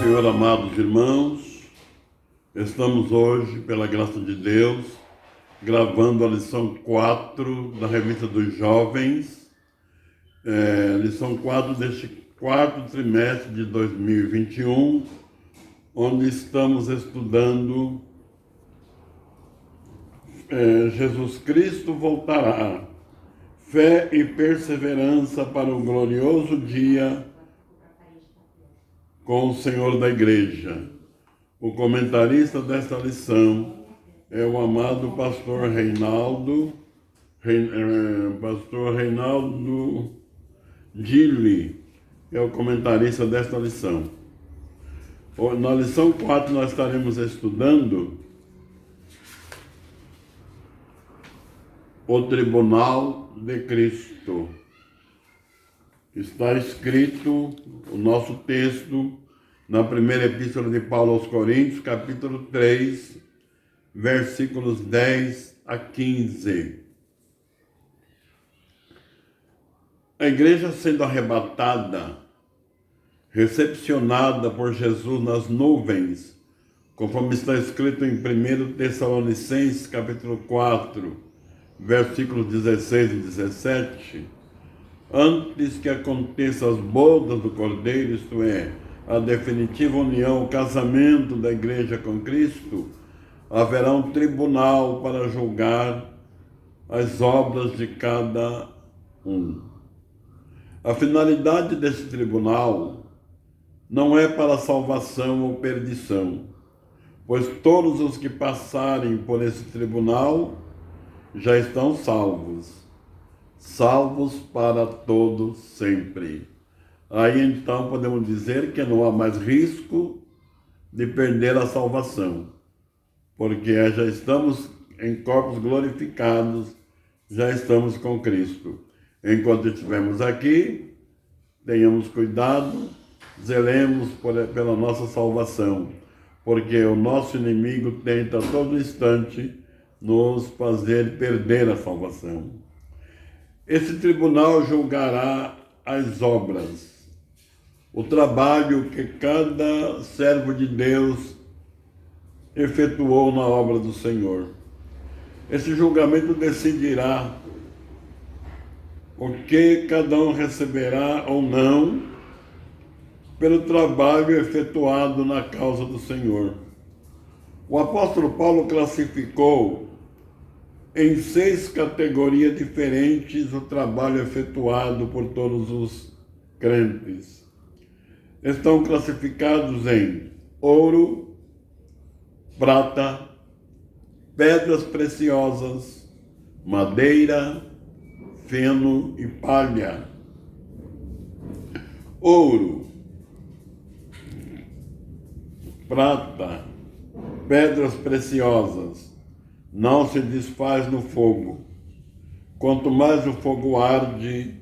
Senhor, amados irmãos, estamos hoje, pela graça de Deus, gravando a lição 4 da Revista dos Jovens, lição 4 deste quarto trimestre de 2021, onde estamos estudando Jesus Cristo voltará, fé e perseverança para o glorioso dia com o Senhor da Igreja. O comentarista desta lição é o amado pastor Reinaldo Gili, que é o comentarista desta lição. Na lição 4 nós estaremos estudando o Tribunal de Cristo. Está escrito o nosso texto na primeira epístola de Paulo aos Coríntios, capítulo 3, versículos 10 a 15. A igreja sendo arrebatada, recepcionada por Jesus nas nuvens, conforme está escrito em 1 Tessalonicenses, capítulo 4, versículos 16 e 17, antes que aconteçam as bodas do Cordeiro, isto é, a definitiva união, o casamento da igreja com Cristo, haverá um tribunal para julgar as obras de cada um. A finalidade desse tribunal não é para salvação ou perdição, pois todos os que passarem por esse tribunal já estão salvos para todos sempre. Aí então podemos dizer que não há mais risco de perder a salvação, porque já estamos em corpos glorificados, já estamos com Cristo. Enquanto estivermos aqui, tenhamos cuidado, zelemos pela nossa salvação, porque o nosso inimigo tenta a todo instante nos fazer perder a salvação. Esse tribunal julgará as obras, o trabalho que cada servo de Deus efetuou na obra do Senhor. Esse julgamento decidirá o que cada um receberá ou não pelo trabalho efetuado na causa do Senhor. O apóstolo Paulo classificou em 6 categorias diferentes o trabalho efetuado por todos os crentes. Estão classificados em ouro, prata, pedras preciosas, madeira, feno e palha. Ouro, prata, pedras preciosas, não se desfaz no fogo. Quanto mais o fogo arde,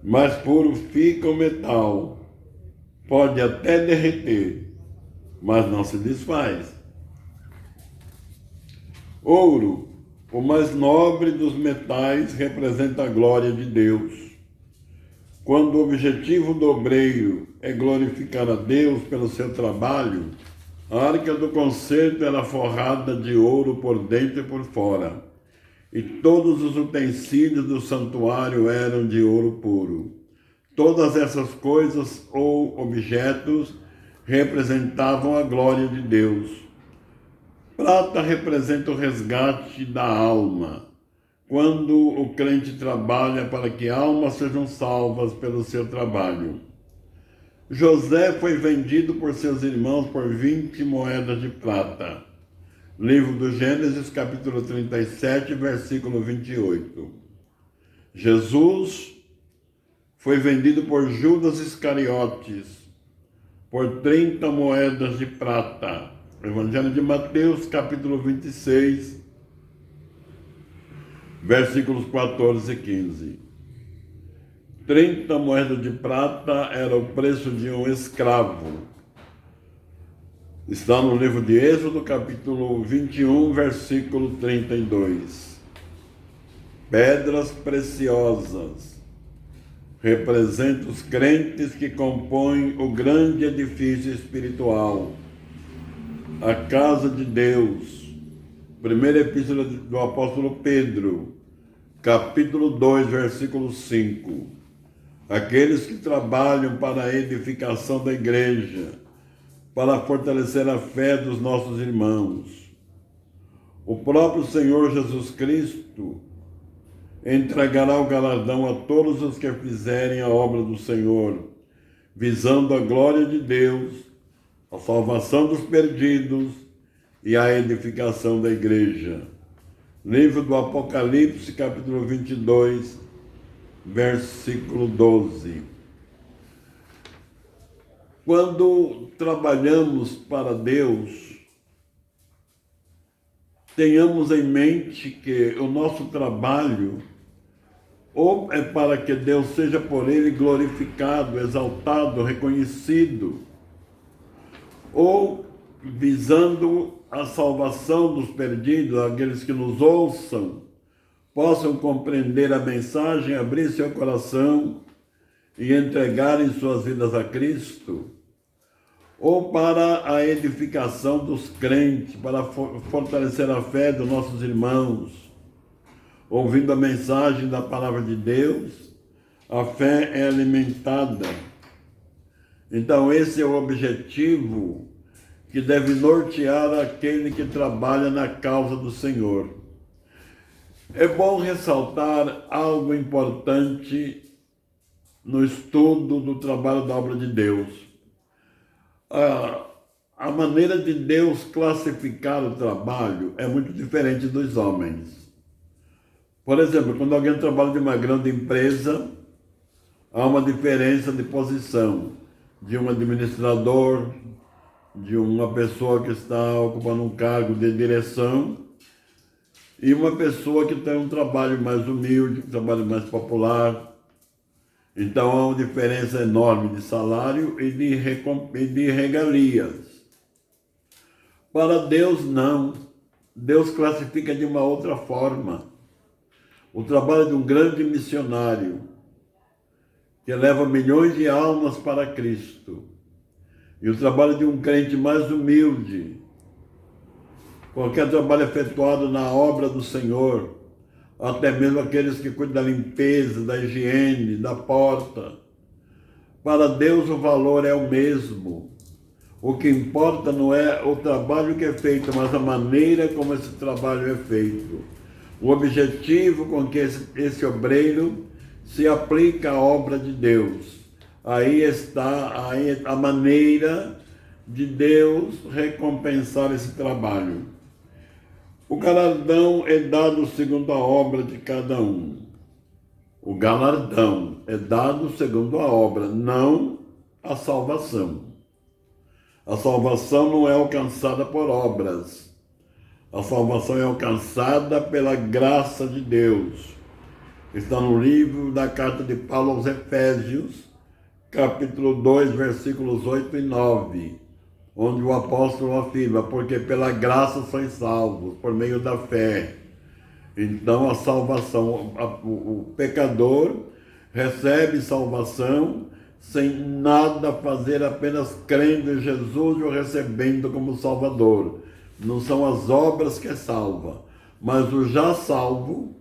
mais puro fica o metal. Pode até derreter, mas não se desfaz. Ouro, o mais nobre dos metais, representa a glória de Deus. Quando o objetivo do obreiro é glorificar a Deus pelo seu trabalho, a arca do concerto era forrada de ouro por dentro e por fora, e todos os utensílios do santuário eram de ouro puro. Todas essas coisas ou objetos representavam a glória de Deus. Prata representa o resgate da alma, quando o crente trabalha para que almas sejam salvas pelo seu trabalho. José foi vendido por seus irmãos por 20 moedas de prata. Livro do Gênesis, capítulo 37, versículo 28. Jesus foi vendido por Judas Iscariotes por 30 moedas de prata. Evangelho de Mateus, capítulo 26, versículos 14 e 15. 30 moedas de prata era o preço de um escravo. Está no livro de Êxodo, capítulo 21, versículo 32. Pedras preciosas. representa os crentes que compõem o grande edifício espiritual, a casa de Deus. Primeira epístola do apóstolo Pedro, capítulo 2, versículo 5. Aqueles que trabalham para a edificação da igreja, para fortalecer a fé dos nossos irmãos. O próprio Senhor Jesus Cristo entregará o galardão a todos os que fizerem a obra do Senhor, visando a glória de Deus, a salvação dos perdidos e a edificação da igreja. Livro do Apocalipse, capítulo 22, versículo 12. Quando trabalhamos para Deus, tenhamos em mente que o nosso trabalho ou é para que Deus seja por ele glorificado, exaltado, reconhecido, ou visando a salvação dos perdidos, aqueles que nos ouçam, possam compreender a mensagem, abrir seu coração e entregarem suas vidas a Cristo, ou para a edificação dos crentes, para fortalecer a fé dos nossos irmãos, ouvindo a mensagem da palavra de Deus, a fé é alimentada. Então esse é o objetivo que deve nortear aquele que trabalha na causa do Senhor. É bom ressaltar algo importante no estudo do trabalho da obra de Deus. A maneira de Deus classificar o trabalho é muito diferente dos homens. Por exemplo, quando alguém trabalha de uma grande empresa, há uma diferença de posição de um administrador, de uma pessoa que está ocupando um cargo de direção e uma pessoa que tem um trabalho mais humilde, um trabalho mais popular. Então há uma diferença enorme de salário e de regalias. Para Deus não. Deus classifica de uma outra forma. O trabalho de um grande missionário que leva milhões de almas para Cristo. E o trabalho de um crente mais humilde, qualquer trabalho efetuado na obra do Senhor, até mesmo aqueles que cuidam da limpeza, da higiene, da porta. Para Deus o valor é o mesmo. O que importa não é o trabalho que é feito, mas a maneira como esse trabalho é feito. O objetivo com que esse obreiro se aplica à obra de Deus. Aí está a maneira de Deus recompensar esse trabalho. O galardão é dado segundo a obra de cada um. O galardão é dado segundo a obra, não a salvação. A salvação não é alcançada por obras. A salvação é alcançada pela graça de Deus. Está no livro da carta de Paulo aos Efésios, capítulo 2, versículos 8 e 9, onde o apóstolo afirma, porque pela graça sois salvos, por meio da fé. Então a salvação, o pecador recebe salvação sem nada fazer, apenas crendo em Jesus e o recebendo como Salvador. Não são as obras que salva, mas o já salvo,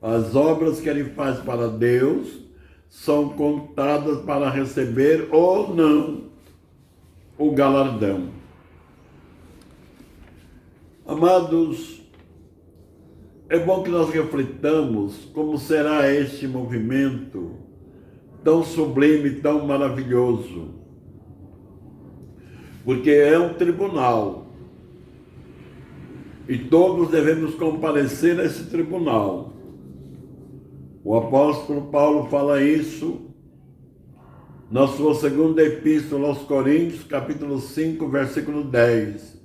as obras que ele faz para Deus, são contadas para receber ou não o galardão. Amados, é bom que nós reflitamos como será este movimento tão sublime, tão maravilhoso. Porque é um tribunal. E todos devemos comparecer a esse tribunal. O apóstolo Paulo fala isso na sua segunda epístola aos Coríntios, capítulo 5, versículo 10.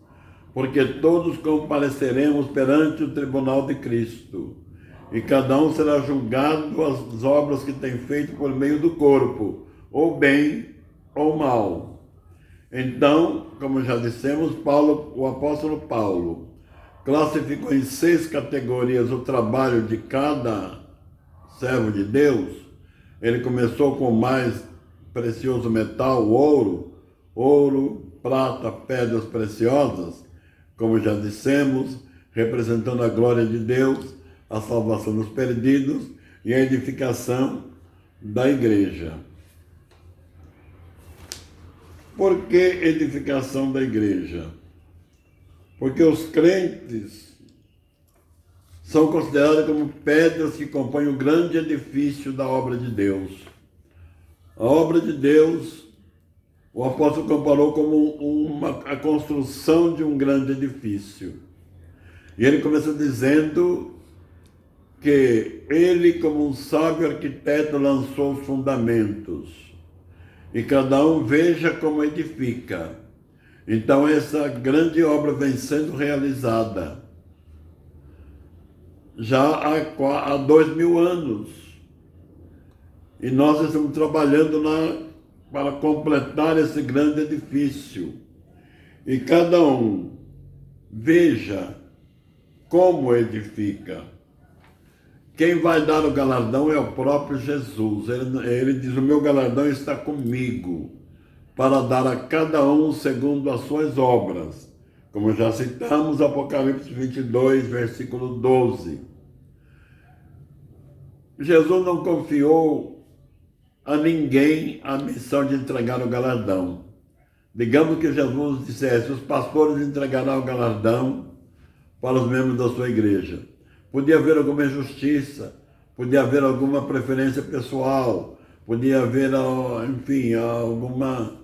Porque todos compareceremos perante o tribunal de Cristo, e cada um será julgado as obras que tem feito por meio do corpo, ou bem ou mal. Então, como já dissemos, o apóstolo Paulo classificou em 6 categorias o trabalho de cada servo de Deus, Ele começou com o mais precioso metal, o ouro, prata, pedras preciosas, como já dissemos, representando a glória de Deus, a salvação dos perdidos e a edificação da igreja. Por que edificação da igreja? Porque os crentes são considerados como pedras que compõem o grande edifício da obra de Deus. A obra de Deus, o apóstolo comparou como a construção de um grande edifício. E ele começa dizendo que ele, como um sábio arquiteto, lançou os fundamentos. E cada um veja como edifica. Então essa grande obra vem sendo realizada já há 2000 anos. E nós estamos trabalhando para completar esse grande edifício. E cada um veja como edifica. Quem vai dar o galardão é o próprio Jesus. Ele diz, o meu galardão está comigo, para dar a cada um segundo as suas obras. Como já citamos, Apocalipse 22, versículo 12. Jesus não confiou a ninguém a missão de entregar o galardão. Digamos que Jesus dissesse, os pastores entregarão o galardão para os membros da sua igreja. Podia haver alguma injustiça, podia haver alguma preferência pessoal, podia haver, enfim, alguma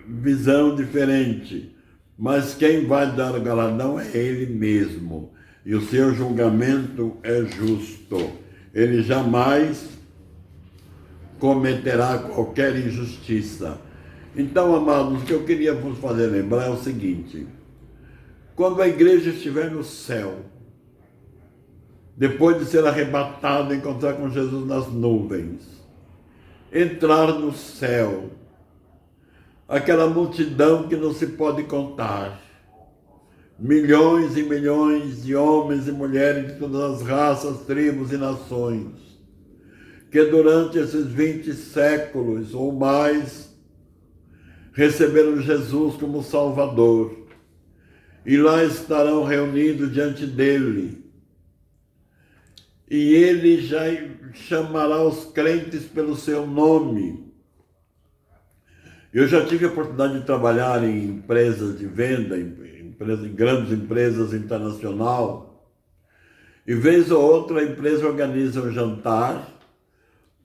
visão diferente. Mas quem vai dar o galardão é ele mesmo. E o seu julgamento é justo. Ele jamais cometerá qualquer injustiça. Então, amados, o que eu queria vos fazer lembrar é o seguinte. Quando a igreja estiver no céu, depois de ser arrebatado, encontrar com Jesus nas nuvens, entrar no céu, aquela multidão que não se pode contar, milhões e milhões de homens e mulheres de todas as raças, tribos e nações, que durante esses 20 séculos ou mais receberam Jesus como Salvador, e lá estarão reunidos diante dele, e ele já chamará os crentes pelo seu nome. Eu já tive a oportunidade de trabalhar em empresas de venda, em grandes empresas internacionais, e vez ou outra a empresa organiza um jantar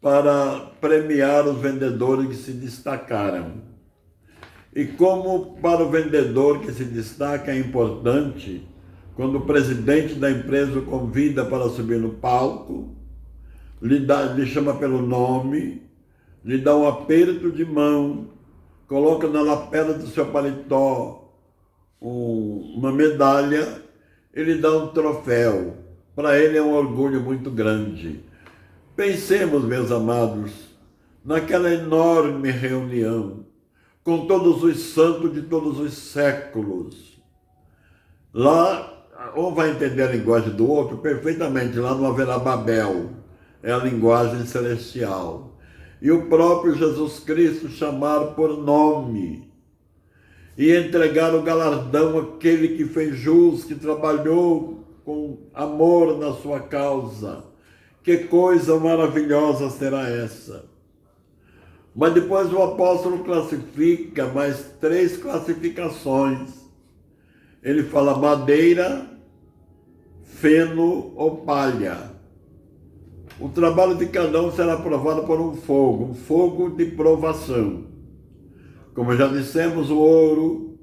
para premiar os vendedores que se destacaram. E como para o vendedor que se destaca é importante, quando o presidente da empresa o convida para subir no palco, lhe chama pelo nome, lhe dá um aperto de mão, coloca na lapela do seu paletó uma medalha, ele dá um troféu. Para ele é um orgulho muito grande. Pensemos, meus amados, naquela enorme reunião, com todos os santos de todos os séculos. Lá, um vai entender a linguagem do outro perfeitamente, lá não haverá Babel, é a linguagem celestial. E o próprio Jesus Cristo chamar por nome e entregar o galardão àquele que fez jus, que trabalhou com amor na sua causa. Que coisa maravilhosa será essa! Mas depois o apóstolo classifica mais 3 classificações. Ele fala madeira, feno ou palha. O trabalho de cada um será provado por um fogo de provação. Como já dissemos, o ouro,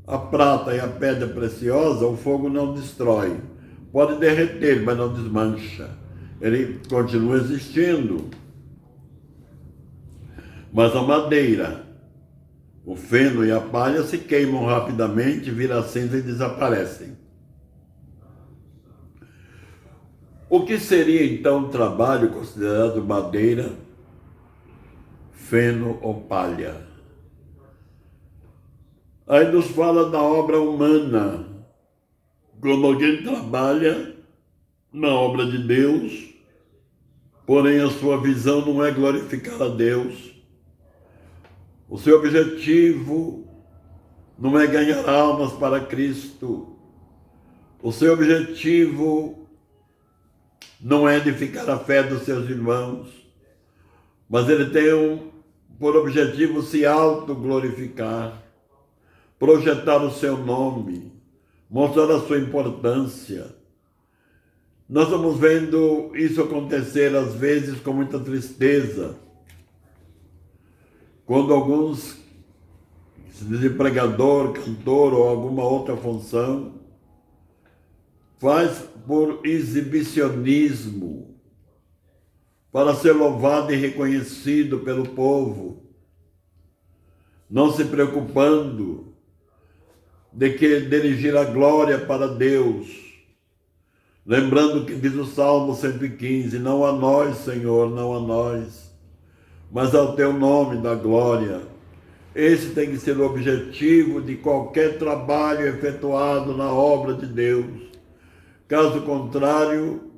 a prata e a pedra preciosa, o fogo não destrói. Pode derreter, mas não desmancha. Ele continua existindo. Mas a madeira, o feno e a palha se queimam rapidamente, viram cinza e desaparecem. O que seria então um trabalho considerado madeira, feno ou palha? Aí nos fala da obra humana, como alguém trabalha na obra de Deus, porém a sua visão não é glorificar a Deus. O seu objetivo não é ganhar almas para Cristo. O seu objetivo não é edificar a fé dos seus irmãos, mas ele tem por objetivo se autoglorificar, projetar o seu nome, mostrar a sua importância. Nós estamos vendo isso acontecer às vezes com muita tristeza, quando alguns, se dizem pregador, cantor ou alguma outra função, faz por exibicionismo, para ser louvado e reconhecido pelo povo, não se preocupando de que dirigir a glória para Deus. Lembrando que diz o Salmo 115, não a nós, Senhor, não a nós, mas ao teu nome da glória. Esse tem que ser o objetivo de qualquer trabalho efetuado na obra de Deus. Caso contrário,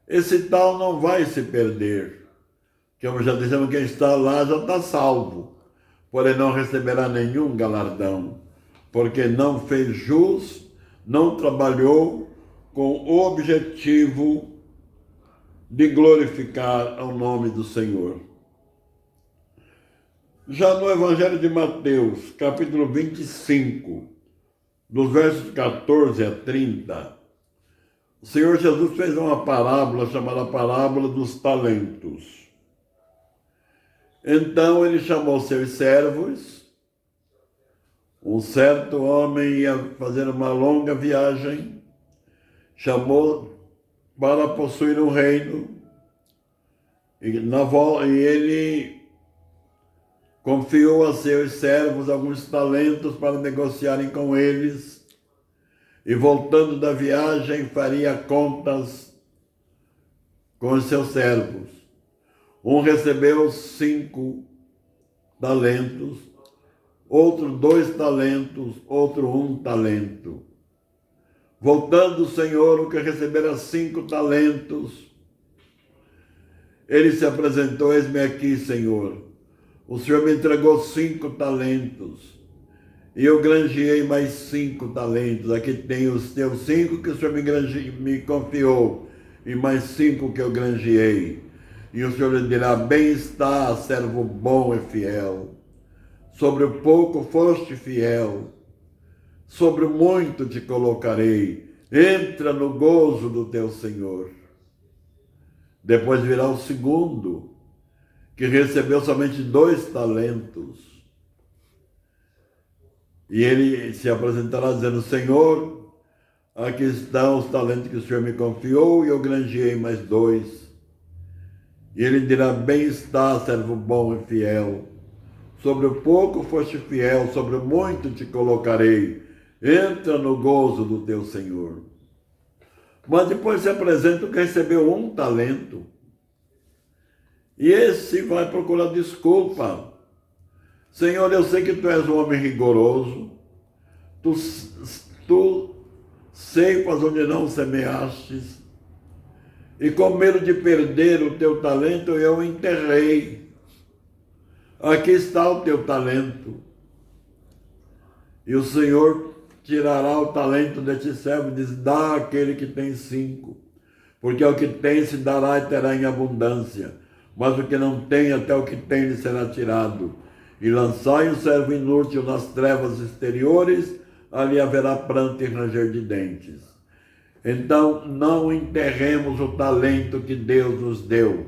esse tal não vai se perder. Como já dizemos, quem está lá já está salvo, porém não receberá nenhum galardão, porque não fez jus, não trabalhou com o objetivo de glorificar ao nome do Senhor. Já no Evangelho de Mateus, capítulo 25, dos versos 14 a 30, o Senhor Jesus fez uma parábola chamada parábola dos talentos. Então ele chamou seus servos. Um certo homem ia fazer uma longa viagem, chamou para possuir um reino, e ele confiou a seus servos alguns talentos para negociarem com eles, e voltando da viagem faria contas com os seus servos. Um recebeu 5 talentos, outro 2 talentos, outro 1 talento. Voltando o Senhor, o que recebera 5 talentos, ele se apresentou: eis-me aqui, Senhor. O Senhor me entregou 5 talentos. E eu granjeei mais 5 talentos. Aqui tem os teus 5 que o Senhor me confiou, e mais 5 que eu granjeei. E o Senhor lhe dirá: bem está, servo bom e fiel. Sobre o pouco foste fiel, sobre o muito te colocarei. Entra no gozo do teu Senhor. Depois virá o segundo, que recebeu somente 2 talentos. E ele se apresentará dizendo: Senhor, aqui estão os talentos que o Senhor me confiou, e eu granjeei mais 2. E ele dirá: bem está, servo bom e fiel. Sobre o pouco foste fiel, sobre o muito te colocarei. Entra no gozo do teu Senhor. Mas depois se apresenta o que recebeu 1 talento. E esse vai procurar desculpa. Senhor, eu sei que tu és um homem rigoroso, tu ceifas onde não semeastes, e com medo de perder o teu talento, eu enterrei. Aqui está o teu talento. E o Senhor tirará o talento deste servo e diz: dá àquele que tem 5, porque ao que tem se dará e terá em abundância, mas o que não tem, até o que tem lhe será tirado. E lançai o servo inútil nas trevas exteriores, ali haverá pranto e ranger de dentes. Então, não enterremos o talento que Deus nos deu,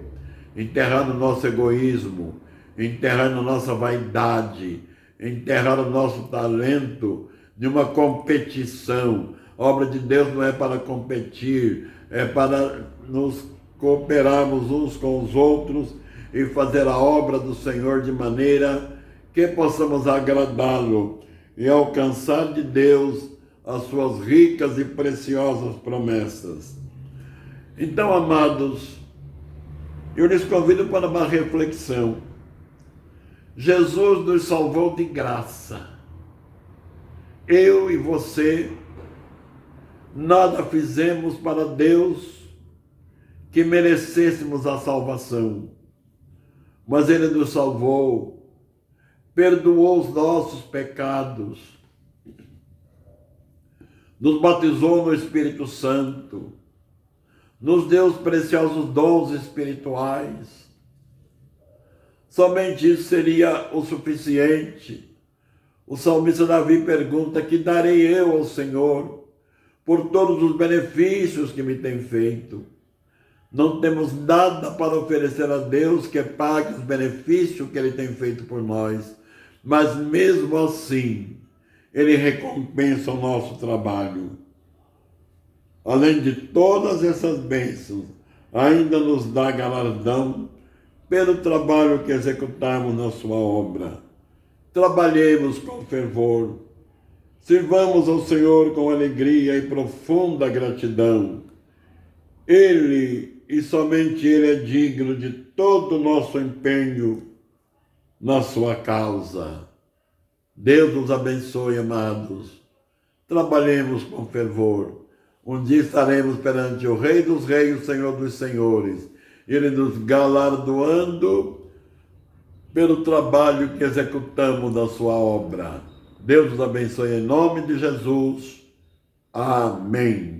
enterrar no nosso egoísmo, enterrar na nossa vaidade, enterrar o nosso talento de uma competição. A obra de Deus não é para competir, é para nos cooperarmos uns com os outros e fazer a obra do Senhor de maneira que possamos agradá-lo e alcançar de Deus as suas ricas e preciosas promessas. Então, amados, eu lhes convido para uma reflexão. Jesus nos salvou de graça. Eu e você nada fizemos para Deus que merecêssemos a salvação, mas Ele nos salvou, perdoou os nossos pecados, nos batizou no Espírito Santo, nos deu os preciosos dons espirituais. Somente isso seria o suficiente. O salmista Davi pergunta: que darei eu ao Senhor por todos os benefícios que me tem feito? Não temos nada para oferecer a Deus que pague os benefícios que Ele tem feito por nós, mas mesmo assim, Ele recompensa o nosso trabalho. Além de todas essas bênçãos, ainda nos dá galardão pelo trabalho que executamos na sua obra. Trabalhemos com fervor, sirvamos ao Senhor com alegria e profunda gratidão. Ele, e somente Ele, é digno de todo o nosso empenho na sua causa. Deus nos abençoe, amados. Trabalhemos com fervor. Um dia estaremos perante o Rei dos Reis, o Senhor dos Senhores, Ele nos galardoando pelo trabalho que executamos na sua obra. Deus nos abençoe em nome de Jesus. Amém.